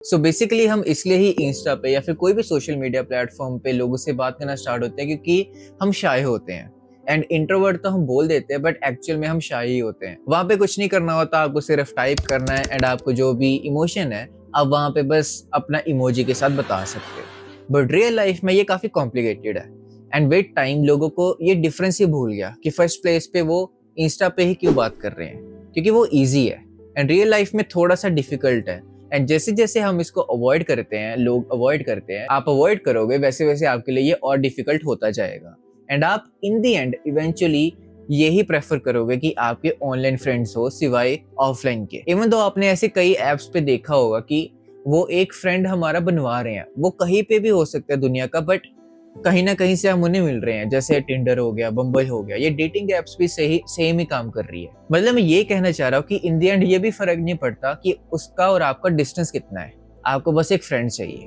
So basically हम इसलिए ही Insta पे या फिर कोई भी सोशल मीडिया प्लेटफॉर्म पे लोगों से बात करना स्टार्ट होते हैं क्योंकि हम शाय होते हैं। एंड इंट्रोवर्ट तो हम बोल देते हैं बट एक्चुअल में हम शाय ही होते हैं। वहां पे कुछ नहीं करना होता, आपको सिर्फ टाइप करना है एंड आपको जो भी इमोशन है आप वहां पे बस अपना इमोजी के साथ बता सकते हो। बट रियल लाइफ में ये काफी कॉम्प्लिकेटेड है एंड विद टाइम लोगों को ये डिफरेंस ही भूल गया कि फर्स्ट प्लेस पे वो इंस्टा पे ही क्यों बात कर रहे हैं, क्योंकि वो ईजी है एंड रियल लाइफ में थोड़ा सा डिफिकल्ट है। एंड जैसे जैसे हम इसको अवॉइड करते हैं, लोग अवॉइड करते हैं, आप अवॉइड करोगे वैसे वैसे आपके लिए ये और डिफिकल्ट होता जाएगा एंड आप इन दी एंड इवेंचुअली यही प्रेफर करोगे कि आपके ऑनलाइन फ्रेंड्स हो सिवाय ऑफलाइन के। इवन दो आपने ऐसे कई एप्स पे देखा होगा कि वो एक फ्रेंड हमारा बनवा रहे हैं, वो कहीं पे भी हो सकता है दुनिया का, बट कहीं ना कहीं से हम उन्हें मिल रहे हैं। जैसे टिंडर हो गया, बम्बल हो गया, ये डेटिंग एप्स भी सही सेम ही काम कर रही है। मतलब मैं ये कहना चाह रहा हूँ कि इन दी एंड ये भी फर्क नहीं पड़ता कि उसका और आपका डिस्टेंस कितना है, आपको बस एक फ्रेंड चाहिए।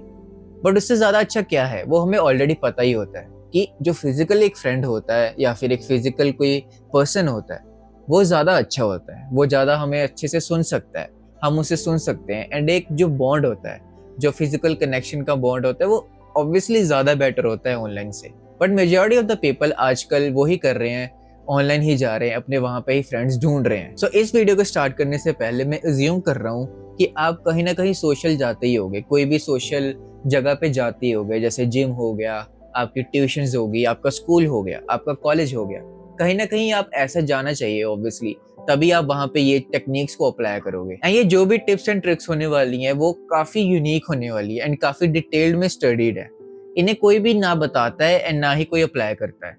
बट उससे ज्यादा अच्छा क्या है वो हमें ऑलरेडी पता ही होता है कि जो फिजिकल एक फ्रेंड होता है या फिर एक फिजिकल कोई पर्सन होता है वो ज्यादा अच्छा होता है, वो ज्यादा हमें अच्छे से सुन सकता है, हम उसे सुन सकते हैं। एंड एक जो बॉन्ड होता है, जो फिजिकल कनेक्शन का बॉन्ड होता है, वो ऑब्वियसली ज्यादा बेटर होता है ऑनलाइन से। But majority of the people आजकल वही कर रहे हैं, ऑनलाइन ही जा रहे हैं, अपने वहां पे ही फ्रेंड्स ढूंढ रहे हैं। सो इस वीडियो को स्टार्ट करने से पहले मैं अज्यूम कर रहा हूँ कि आप कहीं ना कहीं सोशल जाते ही होगे, कोई भी सोशल जगह पे जाते ही होगे। जैसे जिम हो गया, आपकी ट्यूशंस होगी, आपका स्कूल हो गया, आपका कॉलेज हो गया, कहीं ना कहीं आप ऐसा जाना चाहिए ऑब्वियसली, तभी आप वहां पे ये टेक्निक्स को अप्लाई करोगे। एंड ये जो भी टिप्स एंड ट्रिक्स होने वाली हैं वो काफी यूनिक होने वाली है एंड काफी डिटेल्ड में स्टडीड है। इन्हें कोई भी ना बताता है एंड ना ही कोई अप्लाई करता है।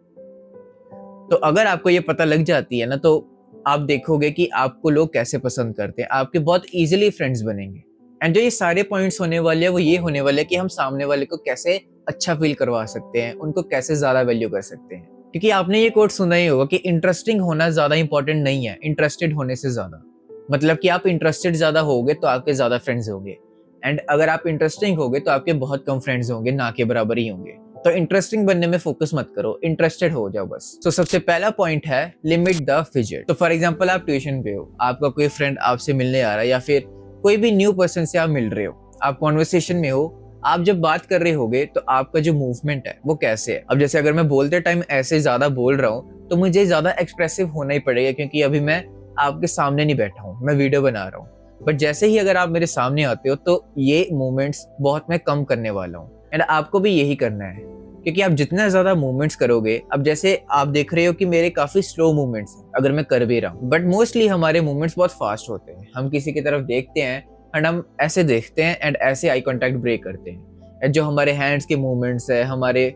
तो अगर आपको ये पता लग जाती है ना, तो आप देखोगे कि आपको लोग कैसे पसंद करते हैं, आपके बहुत इजीली फ्रेंड्स बनेंगे। एंड जो ये सारे पॉइंट्स होने वाले हैं वो ये होने वाले हैं कि हम सामने वाले को कैसे अच्छा फील करवा सकते हैं, उनको कैसे ज्यादा वैल्यू कर सकते हैं। क्योंकि आपने ये कोट सुना ही होगा कि इंटरेस्टिंग होना ज्यादा इंपॉर्टेंट नहीं है इंटरेस्टेड होने से ज्यादा। मतलब कि आप इंटरेस्टेड ज्यादा होगे तो आपके ज्यादा फ्रेंड्स होंगे, एंड अगर आप इंटरेस्टिंग होगे तो आपके बहुत कम फ्रेंड्स होंगे, ना के बराबर ही होंगे। तो इंटरेस्टिंग बनने में फोकस मत करो, इंटरेस्टेड हो जाओ बस। तो सबसे पहला पॉइंट है लिमिट द फिजेट। तो फॉर एग्जांपल आप ट्यूशन पे हो, आपका कोई फ्रेंड आपसे मिलने आ रहा है या फिर कोई भी न्यू पर्सन से आप मिल रहे हो, आप कॉन्वर्सेशन में हो, आप जब बात कर रहे होगे तो आपका जो मूवमेंट है वो कैसे है। अब जैसे अगर मैं बोलते टाइम ऐसे ज्यादा बोल रहा हूँ तो मुझे ज्यादा एक्सप्रेसिव होना ही पड़ेगा, क्योंकि अभी मैं आपके सामने नहीं बैठा हूँ, मैं वीडियो बना रहा हूँ। बट जैसे ही अगर आप मेरे सामने आते हो तो ये मूवमेंट्स बहुत मैं कम करने वाला हूँ एंड आपको भी यही करना है, क्योंकि आप जितना ज्यादा मूवमेंट्स करोगे, अब जैसे आप देख रहे हो कि मेरे काफी स्लो मूवमेंट्स हैं अगर मैं कर भी रहा हूँ, बट मोस्टली हमारे मूवमेंट्स बहुत फास्ट होते हैं। हम किसी की तरफ देखते हैं एंड हम ऐसे देखते हैं एंड ऐसे आई कांटेक्ट ब्रेक करते हैं। एंड जो हमारे हैंड्स के मूवमेंट्स है, हमारे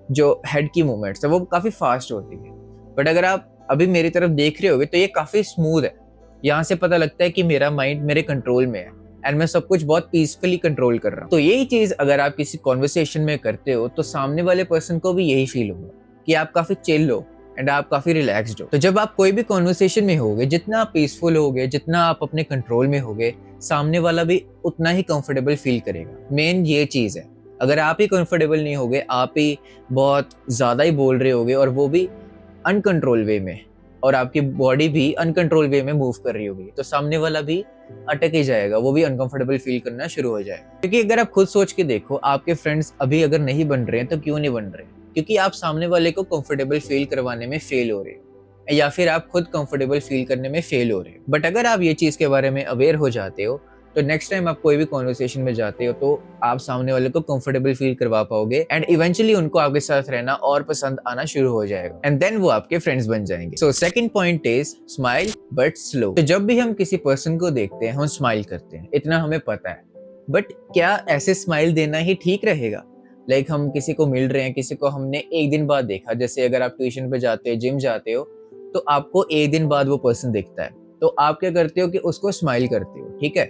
जो हेड की मूवमेंट्स है वो काफी फास्ट होती है। बट अगर आप अभी मेरी तरफ देख रहे होगे तो ये काफी स्मूथ है, यहाँ से पता लगता है कि मेरा माइंड मेरे कंट्रोल में है एंड मैं सब कुछ बहुत पीसफुली कंट्रोल कर रहा हूँ। तो यही चीज अगर आप किसी कॉन्वर्सेशन में करते हो तो सामने वाले पर्सन को भी यही फील होगा कि आप काफी चिल हो एंड आप काफी रिलैक्स्ड हो। तो जब आप कोई भी कॉन्वर्सेशन में होगे, जितना आप पीसफुल होगे, जितना आप अपने कंट्रोल में होगे, सामने वाला भी उतना ही कंफर्टेबल फील करेगा। मेन ये चीज है। अगर आप ही कंफर्टेबल नहीं होगे, आप ही बहुत ज्यादा ही बोल रहे होगे और वो भी अनकंट्रोल वे में, और आपकी बॉडी भी अनकंट्रोल वे में मूव कर रही होगी, तो सामने वाला भी अटक ही जाएगा, वो भी अनकंफर्टेबल फील करना शुरू हो जाएगा। क्योंकि अगर आप खुद सोच के देखो, आपके फ्रेंड्स अभी अगर नहीं बन रहे हैं तो क्यों नहीं बन रहे? क्योंकि आप सामने वाले को कंफर्टेबल फील करवाने में फेल हो रहे हो या फिर आप खुद कंफर्टेबल फील करने में फेल हो रहे हो। बट अगर आप ये चीज के बारे में अवेयर हो जाते हो तो नेक्स्ट टाइम आप कोई भी कॉन्वर्सेशन में जाते हो तो आप सामने वाले को कंफर्टेबल फील करवा पाओगे एंड इवेंचुअली उनको आपके साथ रहना और पसंद आना शुरू हो जाएगा एंड देन वो आपके फ्रेंड्स बन जाएंगे। So second point is smile but slow. तो जब भी हम किसी पर्सन को देखते हैं हम स्माइल करते हैं, इतना हमें पता है। बट क्या ऐसे स्माइल देना ही ठीक रहेगा? लाइक हम किसी को मिल रहे हैं, किसी को हमने एक दिन बाद देखा, जैसे अगर आप ट्यूशन पे जाते हो, जिम जाते हो, तो आपको एक दिन बाद वो पर्सन दिखता है, तो आप क्या करते हो कि उसको स्माइल करते हो, ठीक है?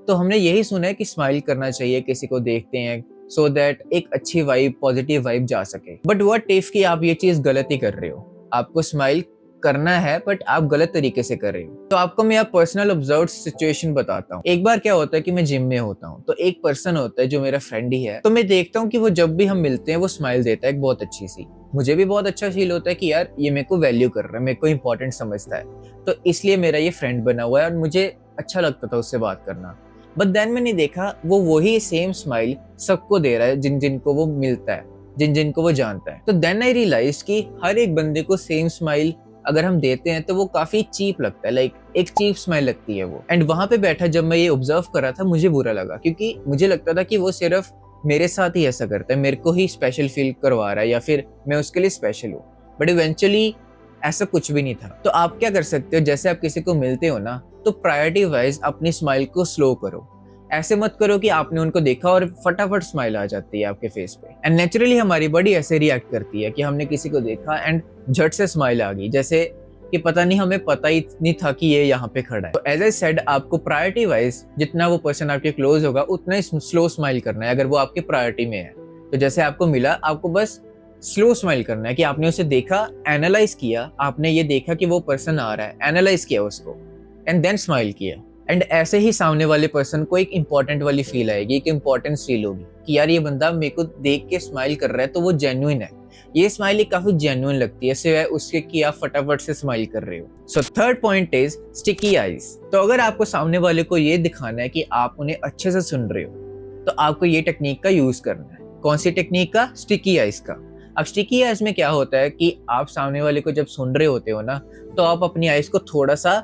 तो हमने यही सुना है कि स्माइल करना चाहिए किसी को देखते हैं, सो दैट एक अच्छी वाइब, पॉजिटिव वाइब जा सके। बट व्हाट इफ कि आप ये चीज गलत ही कर रहे हो, आपको स्माइल करना है बट आप गलत तरीके से कर रहे हो। तो आपको मैं पर्सनल ऑब्जर्व सिचुएशन बताता हूँ। एक बार क्या होता है कि मैं जिम में होता हूँ, तो एक पर्सन होता है जो मेरा फ्रेंड ही है, तो मैं देखता हूँ कि वो जब भी हम मिलते हैं वो स्माइल देता है एक बहुत अच्छी सी। मुझे भी बहुत अच्छा फील होता है कि यार ये मेरे को वैल्यू कर रहा है, मेरे को इंपॉर्टेंट समझता है, तो इसलिए मेरा ये फ्रेंड बना हुआ है और मुझे अच्छा लगता था उससे बात करना। बट देन मैंने देखा वो वही सेम स्माइल सबको दे रहा है जिन जिनको वो मिलता है, जिन जिनको वो जानता है। तो देन आई रियलाइज कि हर एक बंदे को सेम स्माइल अगर हम देते हैं तो वो काफी चीप लगता है, लाइक एक चीप स्माइल लगती है वो। एंड वहां पे बैठा जब मैं ये ऑब्जर्व कर रहा था मुझे बुरा लगा, क्योंकि मुझे लगता था कि वो सिर्फ मेरे साथ ही ऐसा करता है, मेरे को ही स्पेशल फील करवा रहा है या फिर मैं उसके लिए स्पेशल हूँ। बट इवेंचुअली ऐसा कुछ भी नहीं था। तो आप क्या कर सकते हो, जैसे आप किसी को मिलते हो ना, तो प्रायोरिटी वाइज अपनी स्माइल को स्लो करो। ऐसे मत करो कि आपने उनको देखा और फटाफट स्माइल आ जाती है आपके फेस पे। एंड नेचुरली हमारी बॉडी ऐसे रिएक्ट करती है कि हमने किसी को देखा एंड झट से स्माइल आ गई, जैसे कि पता नहीं हमें पता ही नहीं था कि ये यहाँ पे खड़ा है। तो एज आई सेड, आपको प्रायोरिटी वाइज जितना वो पर्सन आपके क्लोज होगा उतना ही स्लो स्माइल करना है अगर वो आपकी प्रायोरिटी में है। तो जैसे आपको मिला, आपको बस स्लो स्माइल करना है कि आपने उसे देखा, एनालाइज किया, आपने ये देखा कि वो पर्सन आ रहा है, एनालाइज किया उसको एंड देन स्माइल किया। एंड ऐसे ही सामने वाले पर्सन को एक इंपॉर्टेंट वाली फील आएगी, एक इंपॉर्टेंस फील होगी कि यार ये बंदा मेरे को देख के स्माइल कर रहा है तो वो जेन्युइन है। ये स्माइल काफी जेन्युइन लगती है सिवाय उसके कि आप फटाफट से स्माइल कर रहे हो। So third point is sticky eyes. तो अगर आपको सामने वाले को ये दिखाना है कि आप उन्हें अच्छे से सुन रहे हो, तो आपको ये टेक्निक का यूज करना है। कौन सी टेक्निक का? स्टिकी आईज का। अब स्टिकी आईज में क्या होता है कि आप सामने वाले को जब सुन रहे होते हो ना, तो आप अपनी आईज को थोड़ा सा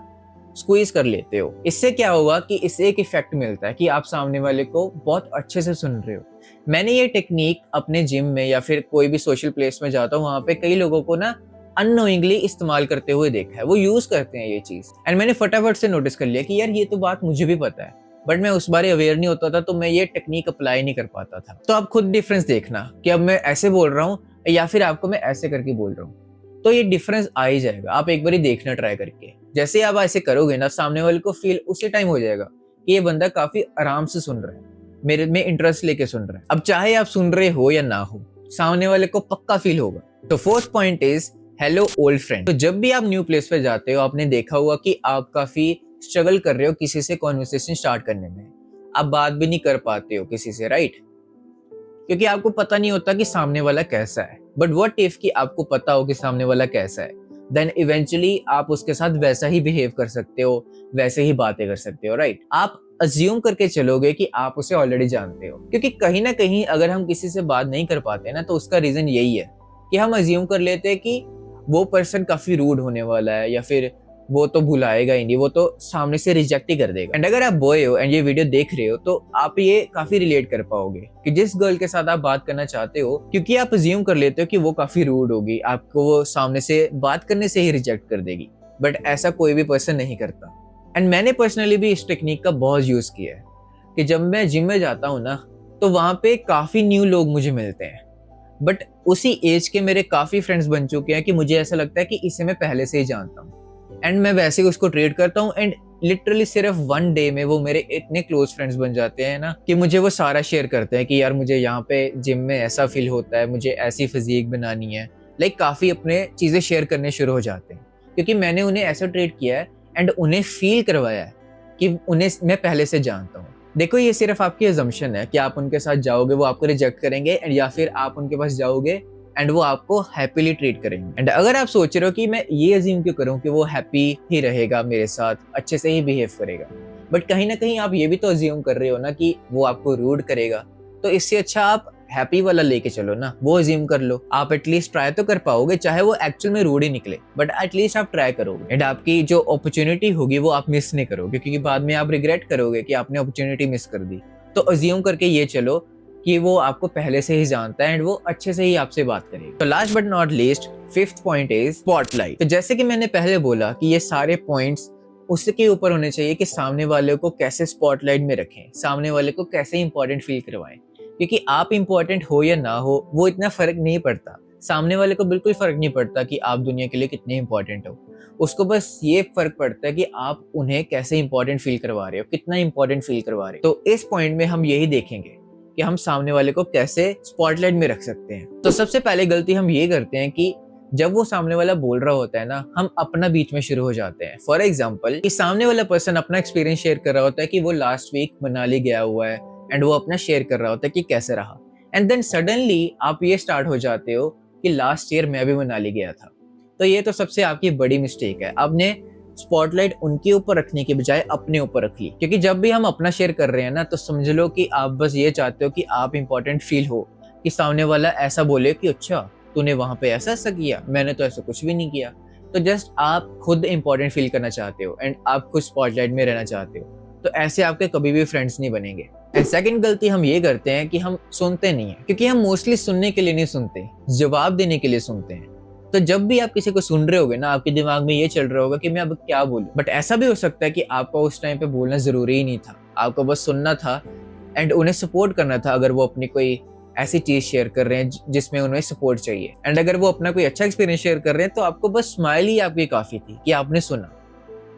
स्क्वीज कर लेते हो। इससे क्या होगा कि इससे एक इफेक्ट मिलता है कि आप सामने वाले को बहुत अच्छे से सुन रहे हो। मैंने ये टेक्निक अपने जिम में या फिर कोई भी सोशल प्लेस में जाता हूँ, वहां पे कई लोगों को ना अननोइंगली इस्तेमाल करते हुए देखा है, वो यूज करते हैं ये चीज। एंड मैंने फटाफट से नोटिस कर लिया कि यार ये तो बात मुझे भी पता है, बट मैं उस बारे अवेयर नहीं होता था, तो मैं ये टेक्निक अप्लाई नहीं कर पाता था। तो आप खुद डिफरेंस देखना कि अब मैं ऐसे बोल रहा हूँ या फिर आपको मैं ऐसे करके बोल रहा हूँ, तो ये डिफरेंस आ ही जाएगा। आप एक बार देखना ट्राई करके। जैसे आप ऐसे करोगे ना, सामने वाले को फील उसी टाइम हो जाएगा कि ये बंदा काफी आराम से सुन रहा है, मेरे में इंटरेस्ट लेके सुन रहा है। अब चाहे आप सुन रहे हो या ना हो, सामने वाले को पक्का फील होगा। तो fourth point is hello old friend. तो जब भी आप न्यू प्लेस पे जाते हो, आपने देखा हुआ कि आप काफी स्ट्रगल कर रहे हो किसी से कॉन्वर्सेशन स्टार्ट करने में, आप बात भी नहीं कर पाते हो किसी से, राइट? क्योंकि आपको पता नहीं होता कि सामने वाला कैसा है। बट व्हाट इफ कि आपको पता हो कि सामने वाला कैसा है, देन इवेंचुअली आप उसके साथ वैसा ही बिहेव कर सकते हो, वैसे ही बातें कर सकते हो, राइट? आप अज्यूम करके चलोगे कि आप उसे ऑलरेडी जानते हो, क्योंकि कहीं ना कहीं अगर हम किसी से बात नहीं कर पाते ना, तो उसका रीजन यही है कि हम अज्यूम कर लेते हैं कि वो पर्सन काफी रूड होने वाला है, या फिर वो तो भुलाएगा ही नहीं, वो तो सामने से रिजेक्ट ही कर देगा। एंड अगर आप बॉय हो एंड ये वीडियो देख रहे हो, तो आप ये काफी रिलेट कर पाओगे कि जिस गर्ल के साथ आप बात करना चाहते हो, क्योंकि आप अज्यूम कर लेते हो कि वो काफी रूड होगी, आपको वो सामने से बात करने से ही रिजेक्ट कर देगी। बट ऐसा कोई भी पर्सन नहीं करता। एंड मैंने पर्सनली भी इस टेक्निक का बहुत यूज किया है कि जब मैं जिम में जाता हूँ ना, तो वहां पे काफी न्यू लोग मुझे मिलते हैं, बट उसी एज के मेरे काफी फ्रेंड्स बन चुके हैं कि मुझे ऐसा लगता है कि इसे मैं पहले से ही जानता हूँ, एंड मैं वैसे ही उसको ट्रीट करता हूँ। एंड लिटरली सिर्फ वन डे में वो मेरे इतने क्लोज फ्रेंड्स बन जाते हैं ना कि मुझे वो सारा शेयर करते हैं कि यार मुझे यहाँ पे जिम में ऐसा फील होता है, मुझे ऐसी फिजिक बनानी है। लाइक काफी अपने चीजें शेयर करने शुरू हो जाते हैं, क्योंकि मैंने उन्हें ऐसा ट्रीट किया है एंड उन्हें फील करवाया है कि उन्हें मैं पहले से जानता हूँ। देखो, ये सिर्फ आपकी अजम्पशन है कि आप उनके साथ जाओगे वो आपको रिजेक्ट करेंगे, एंड या फिर आप उनके पास जाओगे एंड वो आपको हैप्पीली ट्रीट करेंगे। एंड अगर आप सोच रहे हो कि मैं ये अज्यूम क्यों करूं कि वो हैप्पी ही रहेगा मेरे साथ, अच्छे से ही बिहेव करेगा, बट कहीं ना कहीं आप ये भी तो अज्यूम कर रहे हो ना कि वो आपको रूड करेगा, तो इससे अच्छा आप हैप्पी वाला लेके चलो ना, वो अज्यूम कर लो। आप एटलीस्ट ट्राई तो कर पाओगे, चाहे वो एक्चुअल में रूड ही निकले, बट एटलीस्ट आप ट्राई करोगे। एंड आपकी जो अपॉर्चुनिटी होगी वो आप मिस नहीं करोगे, क्योंकि बाद में आप रिग्रेट करोगे कि आपने अपॉर्चुनिटी मिस कर दी। तो अज्यूम करके ये चलो कि वो आपको पहले से ही जानता है एंड वो अच्छे से ही आपसे बात करेगा। तो last but not least, fifth point is spotlight. तो जैसे कि मैंने पहले बोला कि ये सारे पॉइंट्स उसके ऊपर होने चाहिए कि सामने वाले को कैसे स्पॉटलाइट में रखें, सामने वाले को कैसे इंपॉर्टेंट फील करवाएं। क्योंकि आप इंपॉर्टेंट हो या ना हो, वो इतना फर्क नहीं पड़ता। सामने वाले को बिल्कुल फर्क नहीं पड़ता कि आप दुनिया के लिए कितने इंपॉर्टेंट हो। उसको बस ये फर्क पड़ता है कि आप उन्हें कैसे इंपॉर्टेंट फील करवा रहे हो, कितना इंपॉर्टेंट फील करवा रहे हो। तो इस पॉइंट में हम यही देखेंगे कि हम सामने वाले को कैसे स्पॉटलाइट में रख सकते हैं। तो सबसे पहले गलती हम ये करते हैं कि जब वो सामने वाला बोल रहा होता है ना, हम अपना बीच में शुरू हो जाते हैं। फॉर एग्जाम्पल, कि सामने वाला पर्सन अपना एक्सपीरियंस शेयर कर रहा होता है कि वो लास्ट वीक मनाली गया हुआ है, एंड वो अपना शेयर कर रहा होता है कि कैसे रहा। एंड देन सडनली आप ये स्टार्ट हो जाते हो कि लास्ट ईयर मैं भी मनाली गया था। तो ये तो सबसे आपकी बड़ी मिस्टेक है। आपने स्पॉटलाइट उनके ऊपर रखने के बजाय अपने ऊपर रख ली। क्योंकि जब भी हम अपना शेयर कर रहे हैं ना, तो समझ लो कि आप बस ये चाहते हो कि आप इंपॉर्टेंट फील हो, कि सामने वाला ऐसा बोले कि अच्छा तूने वहां पे ऐसा ऐसा किया, मैंने तो ऐसा कुछ भी नहीं किया। तो जस्ट आप खुद इंपॉर्टेंट फील करना चाहते हो एंड आप खुद स्पॉटलाइट में रहना चाहते हो, तो ऐसे आपके कभी भी फ्रेंड्स नहीं बनेंगे। एंड सेकंड गलती हम ये करते हैं कि हम सुनते नहीं है, क्योंकि हम मोस्टली सुनने के लिए नहीं सुनते, जवाब देने के लिए सुनते हैं। तो जब भी आप किसी को सुन रहे होगे ना, आपके दिमाग में ये चल रहा होगा कि मैं अब क्या बोलूं। बट ऐसा भी हो सकता है कि आपको उस टाइम पे बोलना जरूरी ही नहीं था, आपको बस सुनना था एंड उन्हें सपोर्ट करना था अगर वो अपनी कोई ऐसी चीज शेयर कर रहे हैं जिसमें उन्हें सपोर्ट चाहिए। एंड अगर वो अपना कोई अच्छा एक्सपीरियंस शेयर कर रहे हैं, तो आपको बस स्माइल ही आपकी काफी थी कि आपने सुना।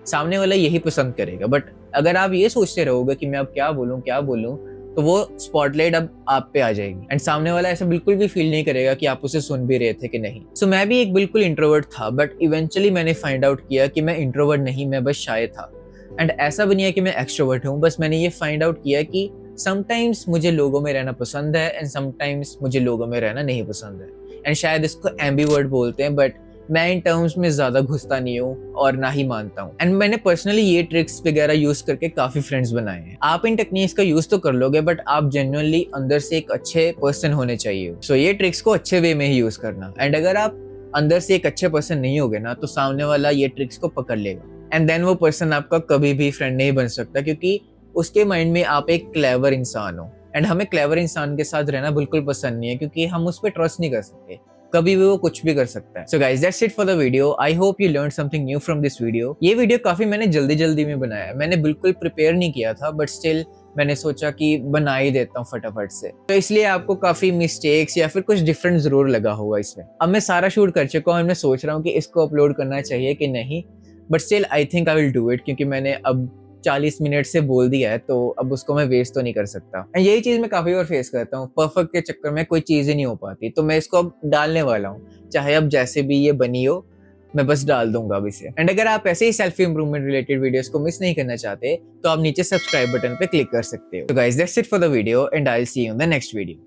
सामने वाला यही पसंद करेगा। बट अगर आप ये सोचते रहोगे कि मैं अब क्या बोलूं, तो वो स्पॉटलाइट अब आप पे आ जाएगी एंड सामने वाला ऐसा बिल्कुल भी फील नहीं करेगा कि आप उसे सुन भी रहे थे कि नहीं। सो मैं भी एक बिल्कुल इंट्रोवर्ट था, बट इवेंचुअली मैंने फाइंड आउट किया कि मैं इंट्रोवर्ट नहीं, मैं बस शाय था। एंड ऐसा भी नहीं है कि मैं एक्सट्रोवर्ट हूँ, बस मैंने ये फाइंड आउट किया कि समटाइम्स मुझे लोगों में रहना पसंद है एंड समटाइम्स मुझे लोगों में रहना नहीं पसंद है। एंड शायद इसको एम्बीवर्ट बोलते हैं, बट मैं इन टर्म्स में ज्यादा घुसता नहीं हूँ और ना ही मानता हूँ। एंड मैंने पर्सनली ये ट्रिक्स वगैरह यूज करके काफी फ्रेंड्स बनाए हैं। आप इन टेक्निक्स का यूज तो कर लोगे, बट आप जेन्युइनली अंदर से एक अच्छे पर्सन होने चाहिए। सो ये ट्रिक्स को अच्छे वे में ही यूज करना। एंड अगर आप अंदर से एक अच्छे पर्सन नहीं होगे ना, तो सामने वाला ये ट्रिक्स को पकड़ लेगा एंड देन वो पर्सन आपका कभी भी फ्रेंड नहीं बन सकता, क्योंकि उसके माइंड में आप एक क्लेवर इंसान हो। एंड हमें क्लेवर इंसान के साथ रहना बिल्कुल पसंद नहीं है, क्योंकि हम उस पर ट्रस्ट नहीं कर सकते, कभी भी वो कुछ भी कर सकता है। So guys, that's it for the video. I hope you learn something new from this video. ये वीडियो काफी मैंने जल्दी में बनाया, मैंने बिल्कुल प्रिपेयर नहीं किया था, बट स्टिल मैंने सोचा कि बना ही देता हूँ फटाफट से। तो इसलिए आपको काफी मिस्टेक्स या फिर कुछ डिफरेंट जरूर लगा होगा इसमें। अब मैं सारा शूट कर चुका हूँ, मैं सोच रहा हूँ कि इसको अपलोड करना चाहिए कि नहीं, but still I think I will do it, क्योंकि मैंने अब 40 मिनट से बोल दिया है, तो अब उसको मैं वेस्ट तो नहीं कर सकता। यही चीज मैं काफी बार फेस करता हूँ, परफेक्ट के चक्कर में कोई चीज ही नहीं हो पाती, तो मैं इसको अब डालने वाला हूँ, चाहे अब जैसे भी ये बनी हो, मैं बस डाल दूंगा अब इसे। एंड अगर आप ऐसे ही सेल्फ इंप्रूवमेंट रिलेटेड वीडियोस को मिस नहीं करना चाहते, तो आप नीचे सब्सक्राइब बटन पे क्लिक कर सकते हो। तो guys, that's it for the video and I will see you in the next video.